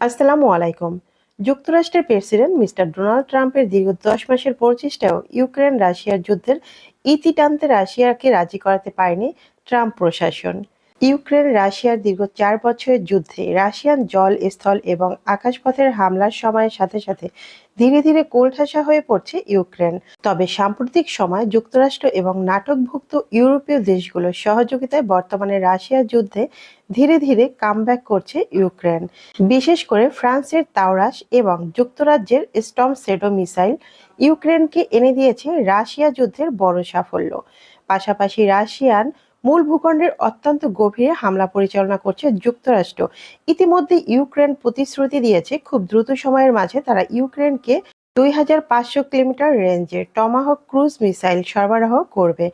আসসালামু আলাইকুম। যুক্তরাষ্ট্রের প্রেসিডেন্ট মিস্টার ডোনাল্ড ট্রাম্পের দীর্ঘ ১০ মাসের প্রচেষ্টাও ইউক্রেন-রাশিয়ার যুদ্ধের ইতি টানতে রাশিয়াকে রাজি করাতে পারেনি ট্রাম্প প্রশাসন। ইউক্রেন-রাশিয়ার দীর্ঘ ৪ বছরের যুদ্ধে রাশিয়ান জল, স্থল এবং আকাশপথের হামলার সময়ের সাথে সাথে ধীরে ধীরে কোলঠাসা হয়ে পড়ছে ইউক্রেন। তবে সাম্প্রতিক সময়ে যুক্তরাষ্ট্র এবং নাটোভুক্ত ইউরোপীয় দেশগুলোর সহযোগিতায় বর্তমানে রাশিয়ার যুদ্ধে ধীরে ধীরে কামব্যাক করছে ইউক্রেন। বিশেষ করে ফ্রান্সের তাওরাস এবং যুক্তরাজ্যের স্টর্ম শ্যাডো মিসাইল ইউক্রেনকে এনে দিয়েছে রাশিয়া যুদ্ধের বড় সাফল্য। পাশাপাশি রাশিয়ান মূল ভূখণ্ডের অত্যন্ত গভীরে হামলা পরিচালনা করছে যুক্তরাষ্ট্র। ইতিমধ্যে ইউক্রেন প্রতিশ্রুতি দিয়েছে খুব দ্রুত সময়ের মাঝে তারা ইউক্রেনকে ২৫০০ কিলোমিটার রেঞ্জের টমাহক ক্রুজ মিসাইল সরবরাহ করবে।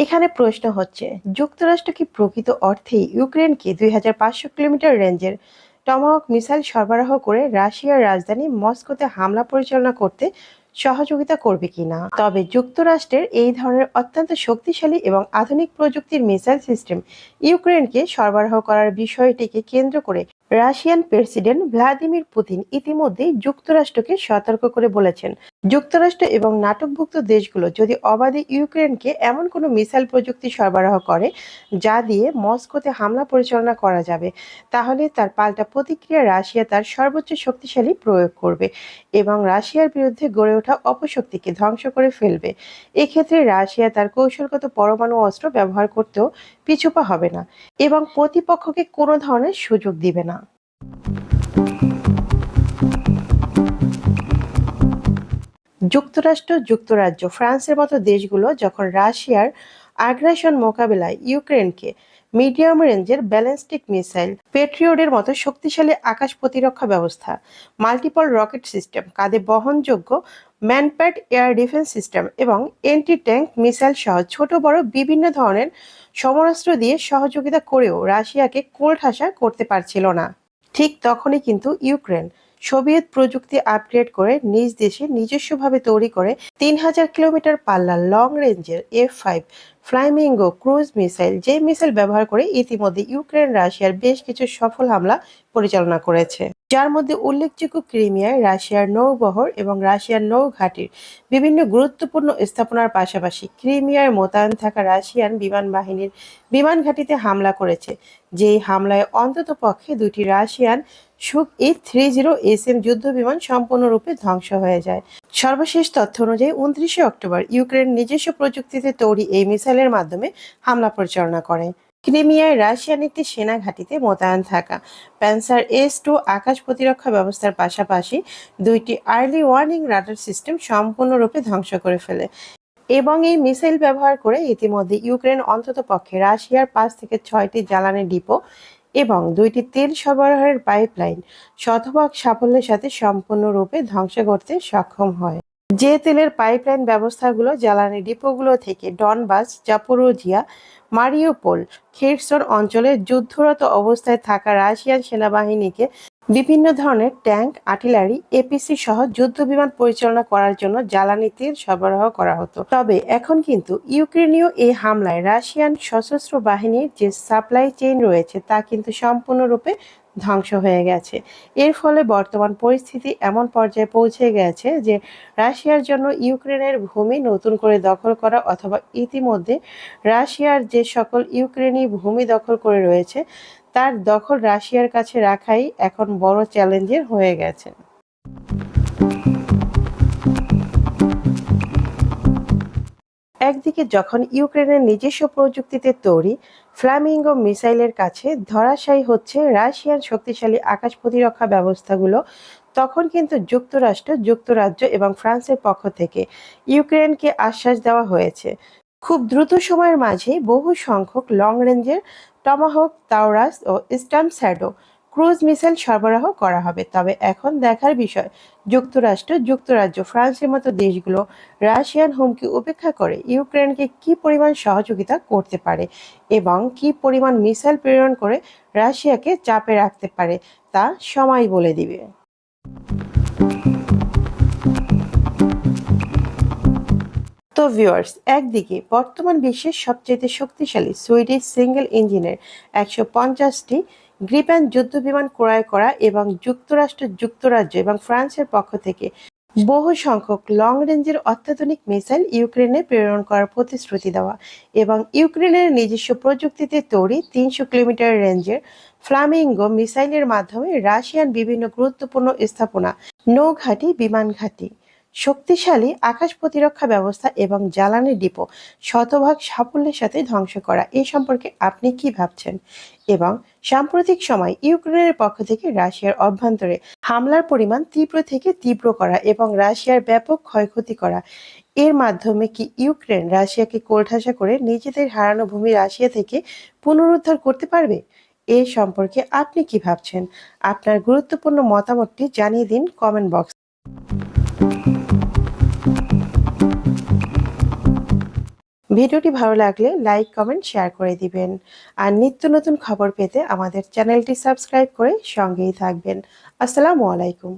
এখানে প্রশ্ন হচ্ছে, যুক্তরাষ্ট্র কি প্রকৃত অর্থেই ইউক্রেনকে ২৫০০ কিলোমিটার রেঞ্জের টমাহক মিসাইল সরবরাহ করে রাশিয়ার রাজধানী মস্কোতে হামলা পরিচালনা করতে সহযোগিতা করবে কিনা? তবে যুক্তরাষ্ট্রের এই ধরনের অত্যন্ত শক্তিশালী এবং আধুনিক প্রযুক্তির মিসাইল সিস্টেম ইউক্রেনকে সরবরাহ করার বিষয়টিকে কেন্দ্র করে রাশিয়ান প্রেসিডেন্ট ভ্লাদিমির পুতিন ইতিমধ্যেই যুক্তরাষ্ট্রকে সতর্ক করে বলেছেন, যুক্তরাষ্ট্র এবং নাটোভুক্ত দেশগুলো যদি অবাধে ইউক্রেনকে এমন কোনো মিসাইল প্রযুক্তি সরবরাহ করে যা দিয়ে মস্কোতে হামলা পরিচালনা করা যাবে, তাহলে তার পাল্টা প্রতিক্রিয়া রাশিয়া তার সর্বোচ্চ শক্তিশালী প্রয়োগ করবে এবং রাশিয়ার বিরুদ্ধে গড়ে ওঠা অপশক্তিকে ধ্বংস করে ফেলবে। এক্ষেত্রে রাশিয়া তার কৌশলগত পরমাণু অস্ত্র ব্যবহার করতেও পিছুপা হবে না এবং প্রতিপক্ষকে কোনো ধরনের সুযোগ দিবে না। যুক্তরাষ্ট্র, যুক্তরাজ্য, ফ্রান্সের মতো দেশগুলো যখন রাশিয়ার আগ্রাসন মোকাবেলায় ইউক্রেনকে মিডিয়াম রেঞ্জের ব্যালিস্টিক মিসাইল, পেট্রিয়টের মতো শক্তিশালী আকাশ প্রতিরক্ষা ব্যবস্থা, মাল্টিপল রকেট সিস্টেম, কাঁধে বহনযোগ্য ম্যানপ্যাড এয়ার ডিফেন্স সিস্টেম এবং এন্টি ট্যাঙ্ক মিসাইল সহ ছোট বড় বিভিন্ন ধরনের সমরাস্ত্র দিয়ে সহযোগিতা করেও রাশিয়াকে কোলঠাসা করতে পারছিল না, ঠিক তখনই কিন্তু ইউক্রেন সোভিয়েত প্রযুক্তি আপগ্রেড করে নিজ দেশে নিজস্বভাবে তৈরি করে ৩০০০ কিলোমিটার পাল্লার লং রেঞ্জের F-5 ফ্লামিঙ্গো ক্রুজ মিসাইল, যে মিসাইল ব্যবহার করে ইতিমধ্যে ইউক্রেন রাশিয়ার বেশ কিছু সফল হামলা পরিচালনা করেছে, যার মধ্যে উল্লেখযোগ্য ক্রিমিয়ায় রাশিয়ার নৌবহর এবং রাশিয়ার নৌঘাটির বিভিন্ন গুরুত্বপূর্ণ স্থাপনার পাশাপাশি ক্রিমিয়ায় মোতায়েন থাকা রাশিয়ান বিমান বাহিনীর বিমান ঘাঁটিতে হামলা করেছে, যেই হামলায় অন্ততপক্ষে ২টি রাশিয়ান সুখ-30SM যুদ্ধ বিমান সম্পূর্ণরূপে ধ্বংস হয়ে যায়। সর্বশেষ তথ্য অনুযায়ী ২৯শে অক্টোবর ইউক্রেন নিজস্ব প্রযুক্তিতে তৈরি এই মিসাইলের মাধ্যমে হামলা পরিচালনা করে। ক্রিমিয়ায় রাশিয়ান একটি সেনা ঘাঁটিতে মোতায়েন থাকা প্যান্সার S-2 আকাশ প্রতিরক্ষা ব্যবস্থার পাশাপাশি ২টি আর্লি ওয়ার্নিং রাডার সিস্টেম সম্পূর্ণরূপে ধ্বংস করে ফেলে এবং এই মিসাইল ব্যবহার করে ইতিমধ্যে ইউক্রেন অন্ততপক্ষে রাশিয়ার ৫ থেকে ৬টি জ্বালানি ডিপো এবং ২টি তেল সরবরাহের পাইপলাইন শতভাগ সাফল্যের সাথে সম্পূর্ণরূপে ধ্বংস করতে সক্ষম হয়। যে তেলের পাইপলাইন ব্যবস্থাগুলো জ্বালানি ডিপোগুলো থেকে ডনবাস, জাপোরোজিয়া, মারিউপোল, খেরসন অঞ্চলে যুদ্ধরত অবস্থায় থাকা রাশিয়ান সেনাবাহিনীকে বিভিন্ন ধরনের ট্যাঙ্ক, আর্টিলারি, এপিসি সহ যুদ্ধ বিমান পরিচালনা করার জন্য জ্বালানি তেল সরবরাহ করা হতো। তবে এখন কিন্তু ইউক্রেনীয় এই হামলায় রাশিয়ান সশস্ত্র বাহিনীর যে সাপ্লাই চেইন রয়েছে তা কিন্তু সম্পূর্ণরূপে ধ্বংস হয়ে গেছে। এর ফলে বর্তমান পরিস্থিতি এমন পর্যায়ে পৌঁছে গেছে যে রাশিয়ার জন্য ইউক্রেনের ভূমি নতুন করে দখল করা অথবা ইতিমধ্যে রাশিয়ার যে সকল ইউক্রেনি ভূমি দখল করে রয়েছে তার দখল রাশিয়ার কাছে রাখাই এখন বড় চ্যালেঞ্জের হয়ে গেছে। একদিকে যখন ইউক্রেনের নিজস্ব প্রযুক্তিতে তৈরি ফ্লামিঙ্গো মিসাইলের কাছে ধরাশায়ী হচ্ছে রাশিয়ান শক্তিশালী আকাশ প্রতিরক্ষা ব্যবস্থাগুলো, তখন কিন্তু যুক্তরাষ্ট্র, যুক্তরাজ্য এবং ফ্রান্সের পক্ষ থেকে ইউক্রেনকে আশ্বাস দেওয়া হয়েছে খুব দ্রুত সময়ের মাঝেই বহু সংখ্যক লং রেঞ্জের টমাহক, তাওরাস ও স্টর্ম শ্যাডো ক্রুজ মিসাইল সরবরাহ করা হবে। তবে এখন দেখার বিষয়, যুক্তরাষ্ট্র, যুক্তরাজ্য, ফ্রান্সের মতো দেশগুলো রাশিয়ান হুমকি উপেক্ষা করে ইউক্রেনকে কি পরিমাণ সহযোগিতা করতে পারে এবং কি পরিমাণ মিসাইল প্রেরণ করে রাশিয়াকে চাপে রাখতে পারে তা সময় বলে দিবে। তো ভিউয়ার্স, একদিকে বর্তমান বিশ্বের সবচেয়ে শক্তিশালী সুইডিশ সিঙ্গেল ইঞ্জিনের 150টি গ্রিপেন যুদ্ধবিমান ক্রয় করা এবং যুক্তরাজ্য এবং ফ্রান্সের পক্ষ থেকে বহু সংখ্যক লং রেঞ্জের অত্যাধুনিক মিসাইল ইউক্রেনে প্রেরণ করার প্রতিশ্রুতি দেওয়া এবং ইউক্রেনের নিজস্ব প্রযুক্তিতে তৈরি 300 কিলোমিটার রেঞ্জের ফ্লামিঙ্গো মিসাইলের মাধ্যমে রাশিয়ান বিভিন্ন গুরুত্বপূর্ণ স্থাপনা, নৌঘাঁটি, বিমান ঘাঁটি, শক্তিশালী আকাশ প্রতিরক্ষা ব্যবস্থা এবং জ্বালানি ডিপো শতভাগ সাফল্যের সাথে ধ্বংস করা, এ সম্পর্কে আপনি কি ভাবছেন? এবং সাম্প্রতিক সময় ইউক্রেনের পক্ষ থেকে রাশিয়ার অভ্যন্তরে হামলার পরিমাণ তীব্র থেকে তীব্র করা এবং রাশিয়ার ব্যাপক ক্ষয়ক্ষতি করা, এর মাধ্যমে কি ইউক্রেন রাশিয়াকে কোণঠাসা করে নিজেদের হারানো ভূমি রাশিয়া থেকে পুনরুদ্ধার করতে পারবে? এ সম্পর্কে আপনি কি ভাবছেন? আপনার গুরুত্বপূর্ণ মতামতটি জানিয়ে দিন কমেন্ট বক্স। ভিডিওটি ভালো লাগলে লাইক, কমেন্ট, শেয়ার করে দিবেন। আর নিত্য নতুন খবর পেতে আমাদের চ্যানেলটি সাবস্ক্রাইব করে সঙ্গেই থাকবেন। আসসালামু আলাইকুম।